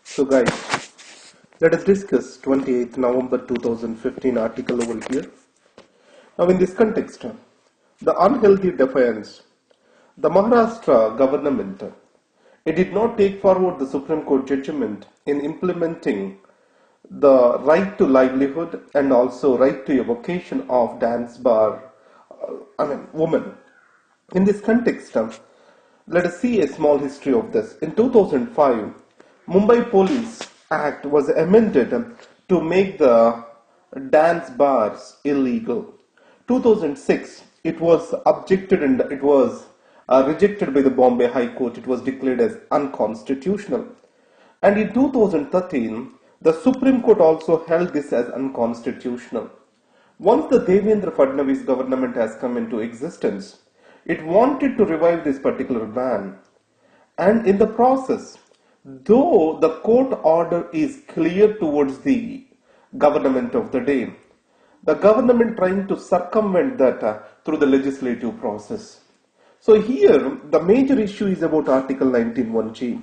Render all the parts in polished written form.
So guys, let us discuss 28th November 2015 article over here. Now in this context, the unhealthy defiance, the Maharashtra government, it did not take forward the Supreme Court judgment in implementing the right to livelihood and also right to evocation of dance bar, women. In this context, let us see a small history of this. In 2005, Mumbai Police Act was amended to make the dance bars illegal. 2006, it was objected and it was rejected by the Bombay High Court. It was declared as unconstitutional. And in 2013, the Supreme Court also held this as unconstitutional. Once the Devendra Fadnavis government has come into existence, it wanted to revive this particular ban. And in the process, though the court order is clear towards the government of the day, the government trying to circumvent that through the legislative process. So here, the major issue is about Article 19(1)(g).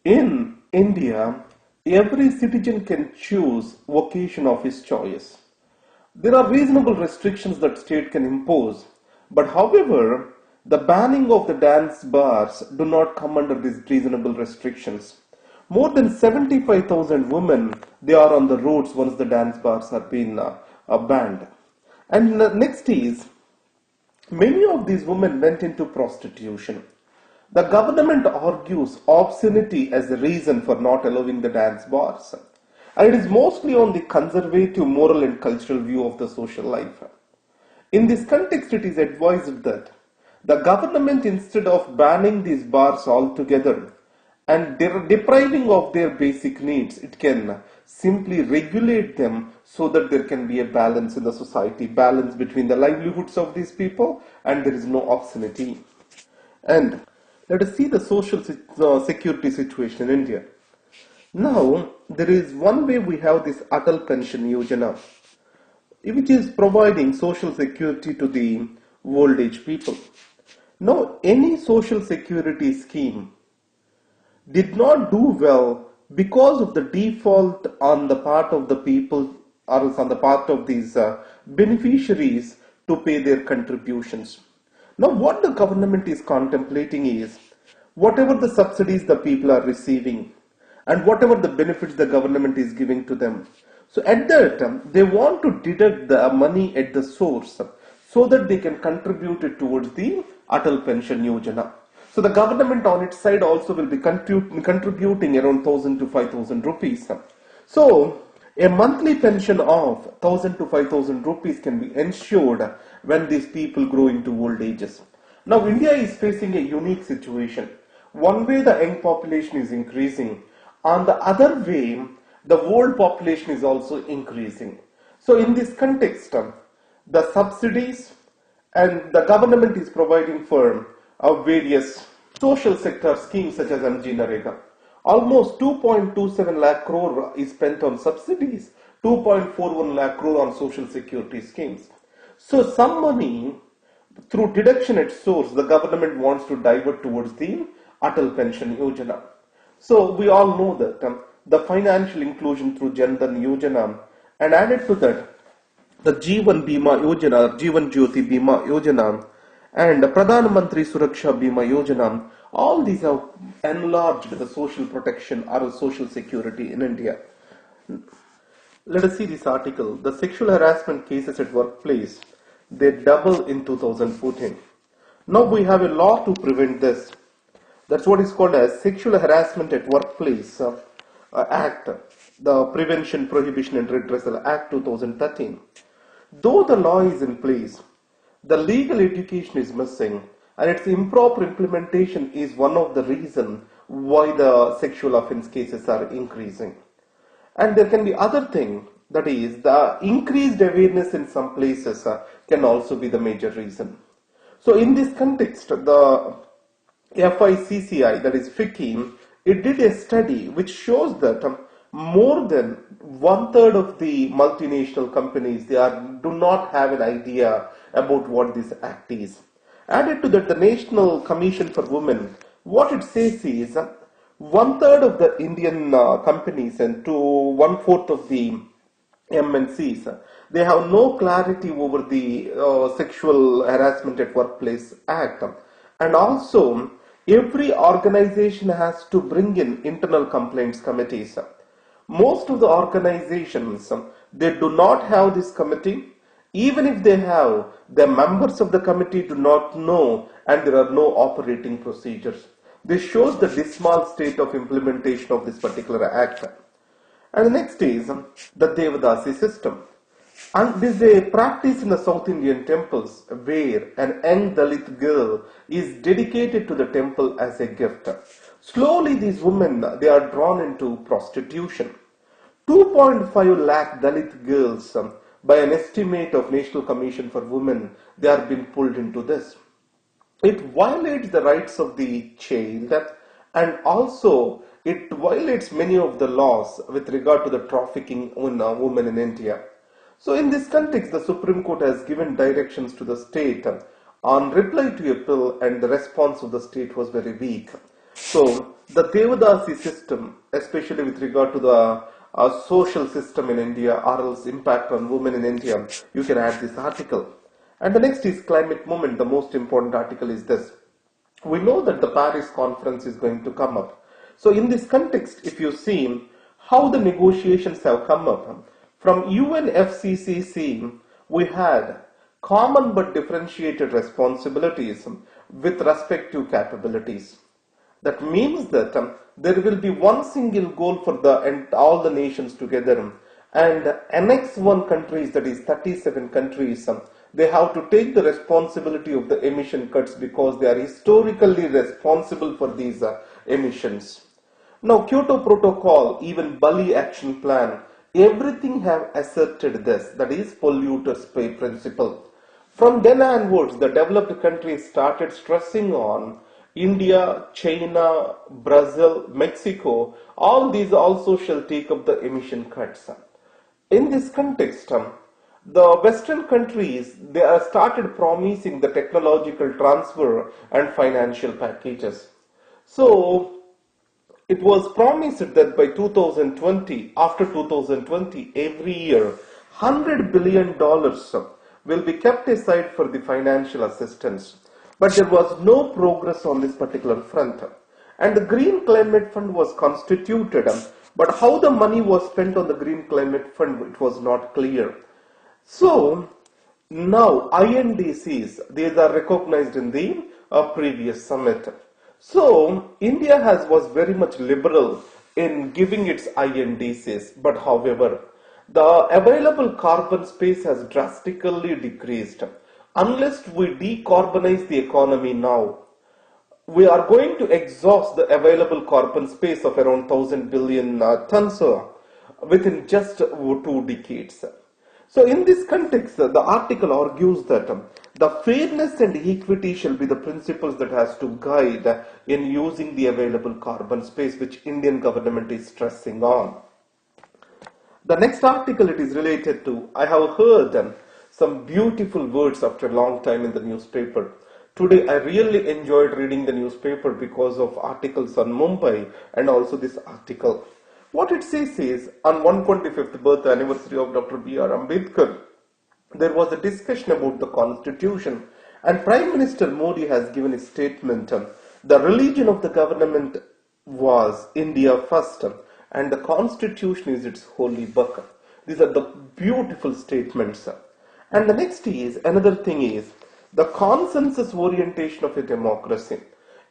In India, every citizen can choose vocation of his choice. There are reasonable restrictions that state can impose, but however, the banning of the dance bars do not come under these reasonable restrictions. More than 75,000 women, they are on the roads once the dance bars are being banned. And next is, many of these women went into prostitution. The government argues obscenity as a reason for not allowing the dance bars. And it is mostly on the conservative moral and cultural view of the social life. In this context, it is advised that the government, instead of banning these bars altogether and depriving of their basic needs, it can simply regulate them so that there can be a balance in the society, balance between the livelihoods of these people and there is no obscenity. And let us see the social security situation in India. Now, there is one way we have this Atal Pension Yojana, which is providing social security to the old age people. Now, any social security scheme did not do well because of the default on the part of the people or on the part of these beneficiaries to pay their contributions. Now, what the government is contemplating is whatever the subsidies the people are receiving and whatever the benefits the government is giving to them. So at that, they want to deduct the money at the source so that they can contribute it towards the Atal Pension Yojana. So the government on its side also will be contributing around 1,000 to 5,000 rupees. So a monthly pension of 1,000 to 5,000 rupees can be ensured when these people grow into old ages. Now India is facing a unique situation. One way the young population is increasing, on the other way the old population is also increasing. So in this context, the subsidies and the government is providing for various social sector schemes such as MG-Narega. Almost 2.27 lakh crore is spent on subsidies, 2.41 lakh crore on social security schemes. So some money through deduction at source the government wants to divert towards the Atal Pension Yojana. So we all know that the financial inclusion through Jan Dhan Yojana and added to that the Jeevan Bima Yojana, Jeevan Jyoti Bima Yojana and Pradhan Mantri Suraksha Bima Yojana, all these have enlarged the social protection or social security in India. Let us see this article. The sexual harassment cases at workplace, they double in 2014. Now we have a law to prevent this. That's what is called as Sexual Harassment at Workplace Act, the Prevention, Prohibition and Redressal Act 2013. Though the law is in place, the legal education is missing and its improper implementation is one of the reasons why the sexual offense cases are increasing. And there can be other thing, that is the increased awareness in some places can also be the major reason. So in this context, the FICCI, that is FICCI, it did a study which shows that more than 1/3 of the multinational companies, they do not have an idea about what this act is. Added to that, the National Commission for Women, what it says is 1/3 of the Indian companies and to 1/4 of the MNCs, they have no clarity over the Sexual Harassment at Workplace Act. And also, every organization has to bring in internal complaints committees. Most of the organizations, they do not have this committee. Even if they have, the members of the committee do not know and there are no operating procedures. This shows the dismal state of implementation of this particular act. And the next is the Devadasi system. And this is a practice in the South Indian temples where an young Dalit girl is dedicated to the temple as a gift. Slowly these women, they are drawn into prostitution. 2.5 lakh Dalit girls, by an estimate of National Commission for Women, they are being pulled into this. It violates the rights of the child and also it violates many of the laws with regard to the trafficking in women in India. So in this context, the Supreme Court has given directions to the state on reply to a bill and the response of the state was very weak. So the Devadasi system, especially with regard to the social system in India or else impact on women in India, you can add this article. And the next is climate movement. The most important article is this. We know that the Paris conference is going to come up. So in this context, if you see how the negotiations have come up, from UNFCCC, we had common but differentiated responsibilities with respect to capabilities. That means that there will be one single goal for all the nations together, and Annex 1 countries, that is 37 countries, they have to take the responsibility of the emission cuts because they are historically responsible for these emissions. Now Kyoto Protocol, even Bali Action Plan, everything have asserted this, that is polluters pay principle. From then onwards, the developed countries started stressing on India, China, Brazil, Mexico, all these also shall take up the emission cuts. In this context, the Western countries, they have started promising the technological transfer and financial packages. So, it was promised that by 2020, after 2020, every year, $100 billion will be kept aside for the financial assistance. But there was no progress on this particular front. And the Green Climate Fund was constituted, but how the money was spent on the Green Climate Fund, it was not clear. So, now INDCs, these are recognized in the previous summit. So, India was very much liberal in giving its INDCs, but however, the available carbon space has drastically decreased. Unless we decarbonize the economy now, we are going to exhaust the available carbon space of around 1,000 billion tons within just 2 decades. So in this context, the article argues that the fairness and equity shall be the principles that has to guide in using the available carbon space, which Indian government is stressing on. The next article it is related to, I have heard some beautiful words after a long time in the newspaper. Today I really enjoyed reading the newspaper because of articles on Mumbai and also this article. What it says is, on 125th birth anniversary of Dr. B.R. Ambedkar, there was a discussion about the constitution and Prime Minister Modi has given a statement. The religion of the government was India first and the constitution is its holy book. These are the beautiful statements. And the next is, another thing is, the consensus orientation of a democracy.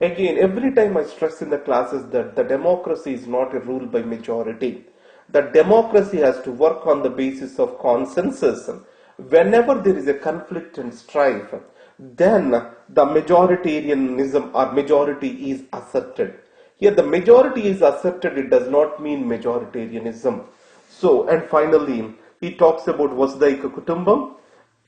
Again, every time I stress in the classes that the democracy is not a rule by majority. The democracy has to work on the basis of consensus. Whenever there is a conflict and strife, then the majoritarianism or majority is asserted. Here the majority is asserted, it does not mean majoritarianism. So, and finally, he talks about Vasudhaiva Kutumbam,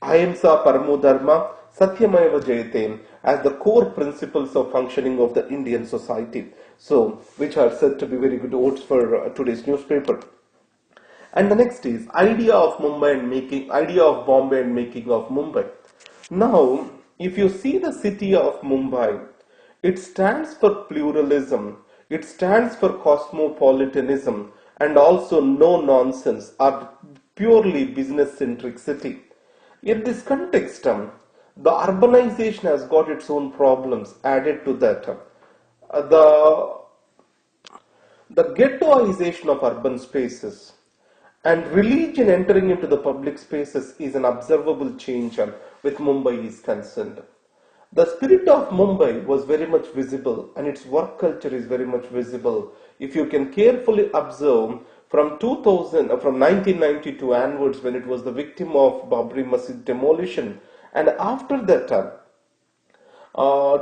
Ahimsa Paramo Dharma, Satyamayava Jayate as the core principles of functioning of the Indian society. So, which are said to be very good odes for today's newspaper. And the next is idea of Bombay and making of Mumbai. Now, if you see the city of Mumbai, it stands for pluralism. It stands for cosmopolitanism and also no nonsense or purely business centric city. In this context, the urbanization has got its own problems added to that. The ghettoization of urban spaces and religion entering into the public spaces is an observable change with Mumbai is concerned. The spirit of Mumbai was very much visible and its work culture is very much visible. If you can carefully observe from 1992 onwards when it was the victim of Babri Masjid demolition, and after that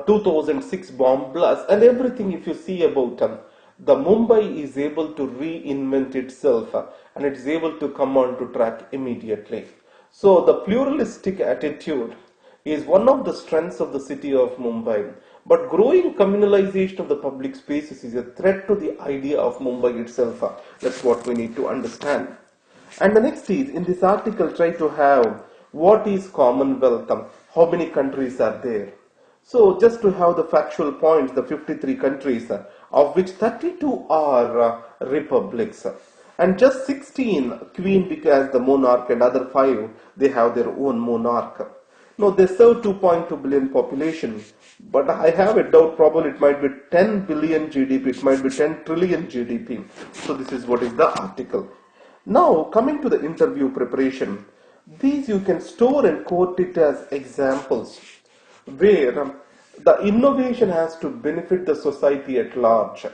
2006 bomb blast and everything, if you see about the Mumbai is able to reinvent itself and it's able to come on to track immediately. So the pluralistic attitude is one of the strengths of the city of Mumbai. But growing communalization of the public spaces is a threat to the idea of Mumbai itself. That's what we need to understand. And the next is, in this article, try to have what is Commonwealth, how many countries are there. So just to have the factual points, the 53 countries, of which 32 are republics. And just 16 Queen as the monarch and other 5, they have their own monarch. No, they serve 2.2 billion population, but I have a doubt probably it might be 10 billion GDP, it might be 10 trillion GDP. So this is what is the article. Now coming to the interview preparation, these you can store and quote it as examples where the innovation has to benefit the society at large,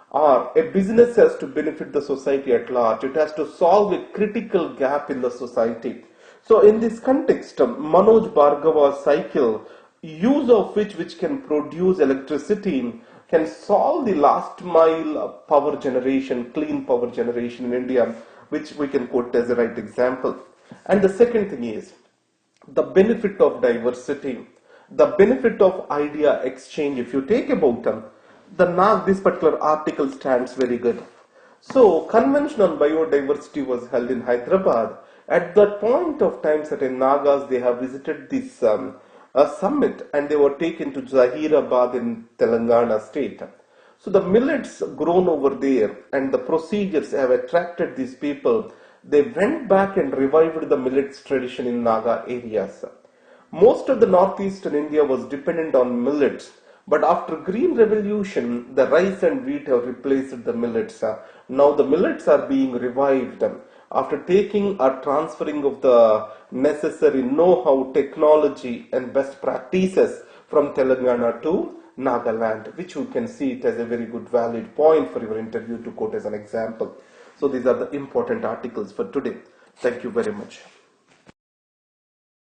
or a business has to benefit the society at large. It has to solve a critical gap in the society. So in this context, Manoj Bhargava's cycle, use of which can produce electricity, can solve the last mile power generation, clean power generation in India, which we can quote as a right example. And the second thing is the benefit of diversity, the benefit of idea exchange. If you take about this particular article stands very good. So convention on biodiversity was held in Hyderabad. At that point of time, certain Nagas, they have visited this summit and they were taken to Zahirabad in Telangana state. So the millets grown over there and the procedures have attracted these people. They went back and revived the millets tradition in Naga areas. Most of the northeastern India was dependent on millets, but after Green Revolution, the rice and wheat have replaced the millets. Now the millets are being revived after taking or transferring of the necessary know-how, technology and best practices from Telangana to Nagaland, which you can see it as a very good valid point for your interview to quote as an example. So these are the important articles for today. Thank you very much.